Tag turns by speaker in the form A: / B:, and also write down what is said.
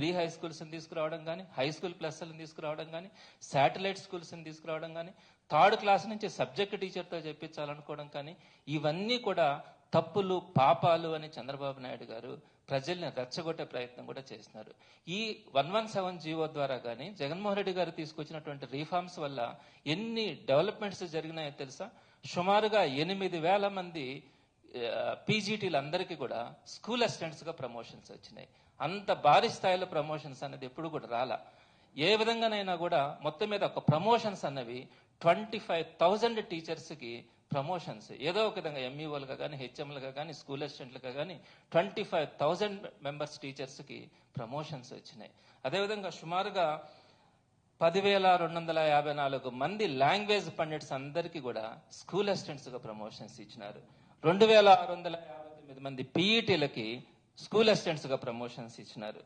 A: Pre high స్కూల్స్ని తీసుకురావడం కానీ, హై స్కూల్ ప్లస్లను తీసుకురావడం కానీ, శాటిలైట్ స్కూల్స్ని తీసుకురావడం కానీ, 3rd క్లాస్ నుంచి సబ్జెక్ట్ టీచర్తో చెప్పించాలనుకోవడం కానీ, ఇవన్నీ కూడా తప్పులు, పాపాలు అని చంద్రబాబు నాయుడు గారు ప్రజల్ని రెచ్చగొట్టే ప్రయత్నం కూడా చేస్తున్నారు. ఈ 117 జీవో ద్వారా కానీ, జగన్మోహన్ రెడ్డి గారు తీసుకొచ్చినటువంటి రీఫార్మ్స్ వల్ల ఎన్ని డెవలప్మెంట్స్ జరిగినాయో తెలుసా? సుమారుగా 8,000 మంది పీజీటీలు అందరికీ కూడా స్కూల్ అసిస్టెంట్స్గా ప్రమోషన్స్ వచ్చినాయి. అంత భారీ స్థాయిలో ప్రమోషన్స్ అనేది ఎప్పుడు కూడా రాలా. ఏ విధంగానైనా కూడా మొత్తం మీద ఒక ప్రమోషన్స్ అన్నవి 25,000 టీచర్స్కి ప్రమోషన్స్ ఏదో ఒక విధంగా ఎంఈఓలుగా కానీ, హెచ్ఎంలుగా కానీ, స్కూల్ అసిస్టెంట్లుగా కానీ 25,000 మెంబర్స్ టీచర్స్కి ప్రమోషన్స్ వచ్చినాయి. అదేవిధంగా సుమారుగా 10,254 మంది లాంగ్వేజ్ పండిట్స్ అందరికీ కూడా స్కూల్ అసిస్టెంట్స్గా ప్రమోషన్స్ ఇచ్చినారు. 2,659 మంది పీఈటీలకి స్కూల్ అసిస్టెంట్స్గా ప్రమోషన్స్ ఇచ్చినారు.